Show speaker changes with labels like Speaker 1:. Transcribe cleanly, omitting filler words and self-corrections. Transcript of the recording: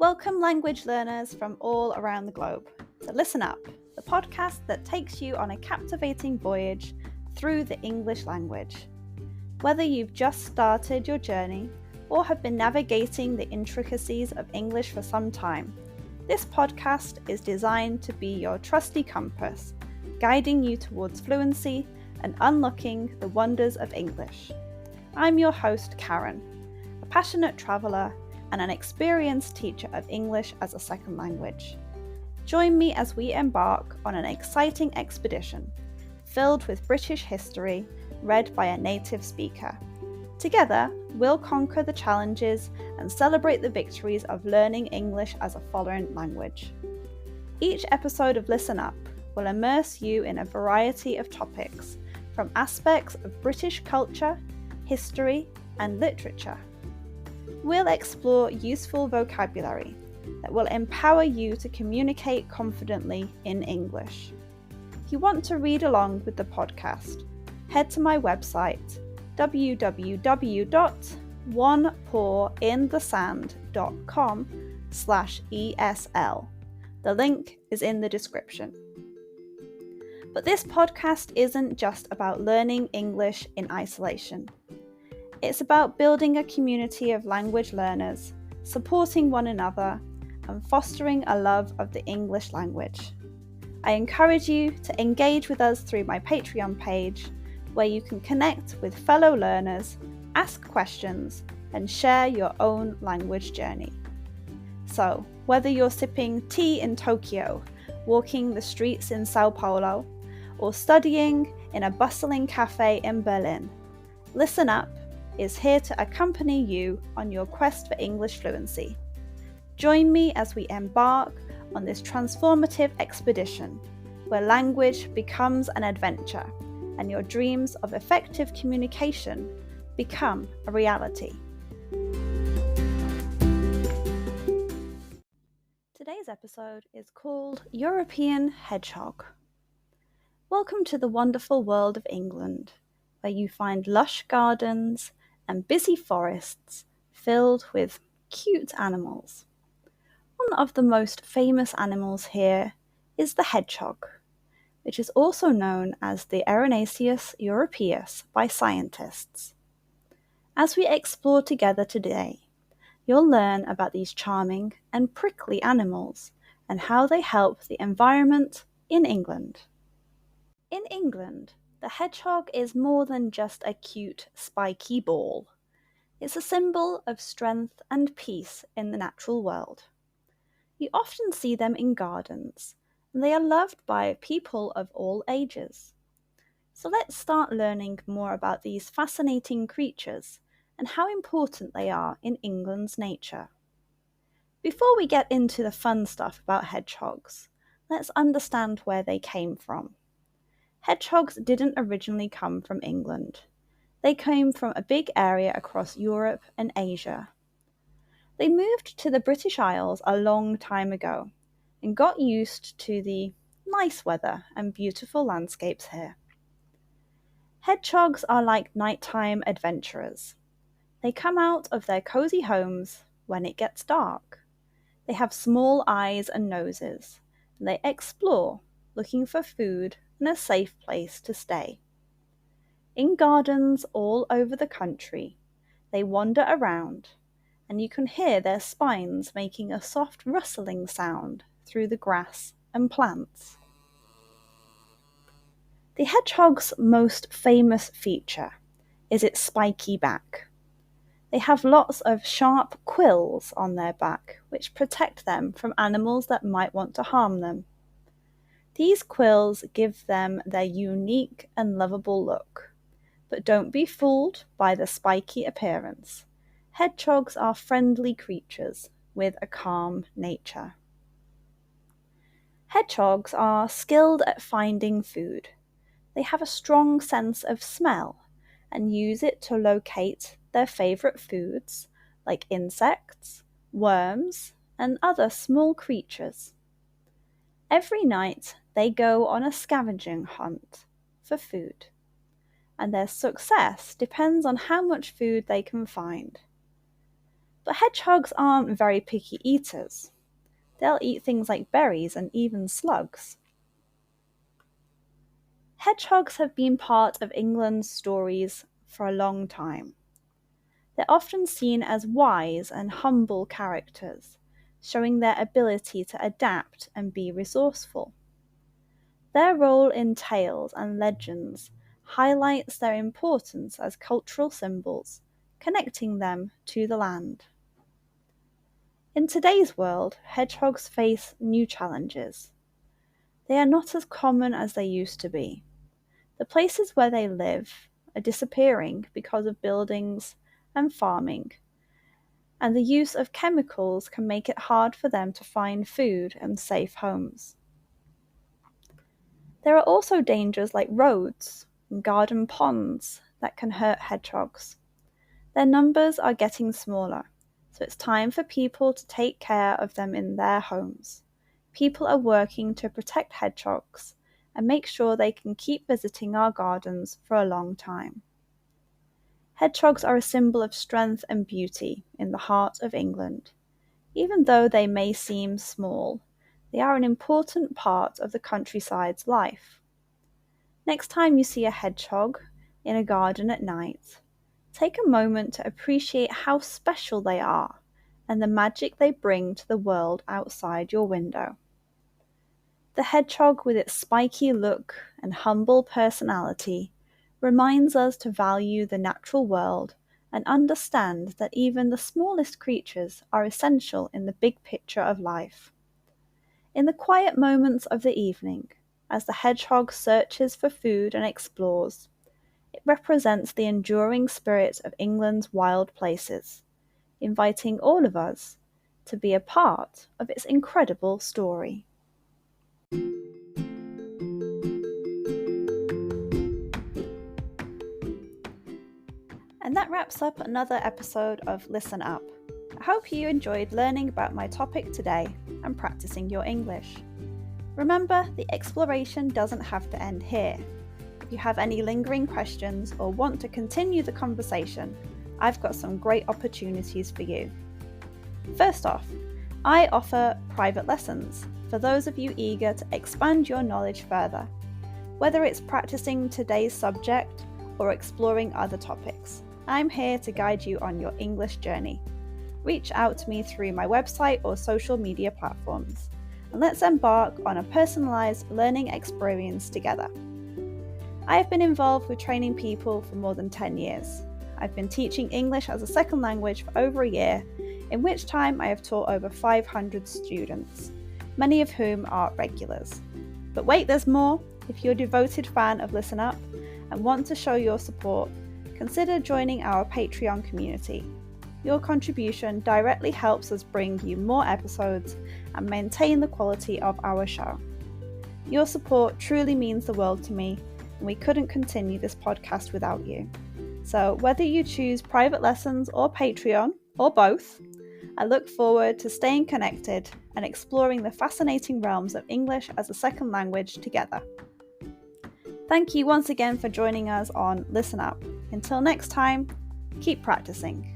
Speaker 1: Welcome, language learners from all around the globe, to Listen Up, the podcast that takes you on a captivating voyage through the English language. Whether you've just started your journey or have been navigating the intricacies of English for some time, this podcast is designed to be your trusty compass, guiding you towards fluency and unlocking the wonders of English. I'm your host, Karen, a passionate traveller and an experienced teacher of English as a second language. Join me as we embark on an exciting expedition filled with British history read by a native speaker. Together, we'll conquer the challenges and celebrate the victories of learning English as a foreign language. Each episode of Listen Up will immerse you in a variety of topics, from aspects of British culture, history, and literature. We'll explore useful vocabulary that will empower you to communicate confidently in English. If you want to read along with the podcast, head to my website www.onepawinthesand.com/ESL. The link is in the description. But this podcast isn't just about learning English in isolation. It's about building a community of language learners, supporting one another, and fostering a love of the English language. I encourage you to engage with us through my Patreon page, where you can connect with fellow learners, ask questions, and share your own language journey. So, whether you're sipping tea in Tokyo, walking the streets in Sao Paulo, or studying in a bustling cafe in Berlin, Listen Up is here to accompany you on your quest for English fluency. Join me as we embark on this transformative expedition, where language becomes an adventure and your dreams of effective communication become a reality. Today's episode is called European Hedgehog. Welcome to the wonderful world of England, where you find lush gardens and busy forests filled with cute animals. One of the most famous animals here is the hedgehog, which is also known as the Erinaceus europaeus by scientists. As we explore together today, you'll learn about these charming and prickly animals and how they help the environment in England. In England, the hedgehog is more than just a cute, spiky ball. It's a symbol of strength and peace in the natural world. You often see them in gardens, and they are loved by people of all ages. So let's start learning more about these fascinating creatures and how important they are in England's nature. Before we get into the fun stuff about hedgehogs, let's understand where they came from. Hedgehogs didn't originally come from England. They came from a big area across Europe and Asia. They moved to the British Isles a long time ago and got used to the nice weather and beautiful landscapes here. Hedgehogs are like nighttime adventurers. They come out of their cozy homes when it gets dark. They have small eyes and noses, and they explore, looking for food and a safe place to stay. In gardens all over the country, they wander around, and you can hear their spines making a soft rustling sound through the grass and plants. The hedgehog's most famous feature is its spiky back. They have lots of sharp quills on their back, which protect them from animals that might want to harm them. These quills give them their unique and lovable look, but don't be fooled by the spiky appearance. Hedgehogs are friendly creatures with a calm nature. Hedgehogs are skilled at finding food. They have a strong sense of smell and use it to locate their favourite foods like insects, worms, and other small creatures. Every night they go on a scavenging hunt for food, and their success depends on how much food they can find. But hedgehogs aren't very picky eaters. They'll eat things like berries and even slugs. Hedgehogs have been part of England's stories for a long time. They're often seen as wise and humble characters, showing their ability to adapt and be resourceful. Their role in tales and legends highlights their importance as cultural symbols, connecting them to the land. In today's world, hedgehogs face new challenges. They are not as common as they used to be. The places where they live are disappearing because of buildings and farming, and the use of chemicals can make it hard for them to find food and safe homes. There are also dangers like roads and garden ponds that can hurt hedgehogs. Their numbers are getting smaller, so it's time for people to take care of them in their homes. People are working to protect hedgehogs and make sure they can keep visiting our gardens for a long time. Hedgehogs are a symbol of strength and beauty in the heart of England. Even though they may seem small, they are an important part of the countryside's life. Next time you see a hedgehog in a garden at night, take a moment to appreciate how special they are and the magic they bring to the world outside your window. The hedgehog, with its spiky look and humble personality, reminds us to value the natural world and understand that even the smallest creatures are essential in the big picture of life. In the quiet moments of the evening, as the hedgehog searches for food and explores, it represents the enduring spirit of England's wild places, inviting all of us to be a part of its incredible story. And that wraps up another episode of Listen Up. I hope you enjoyed learning about my topic today and practicing your English. Remember, the exploration doesn't have to end here. If you have any lingering questions or want to continue the conversation, I've got some great opportunities for you. First off, I offer private lessons for those of you eager to expand your knowledge further, whether it's practicing today's subject or exploring other topics. I'm here to guide you on your English journey. Reach out to me through my website or social media platforms, and let's embark on a personalised learning experience together. I have been involved with training people for more than 10 years. I've been teaching English as a second language for over a year, in which time I have taught over 500 students, many of whom are regulars. But wait, there's more. If you're a devoted fan of Listen Up and want to show your support, consider joining our Patreon community. Your contribution directly helps us bring you more episodes and maintain the quality of our show. Your support truly means the world to me, and we couldn't continue this podcast without you. So whether you choose private lessons or Patreon, or both, I look forward to staying connected and exploring the fascinating realms of English as a second language together. Thank you once again for joining us on Listen Up. Until next time, keep practicing.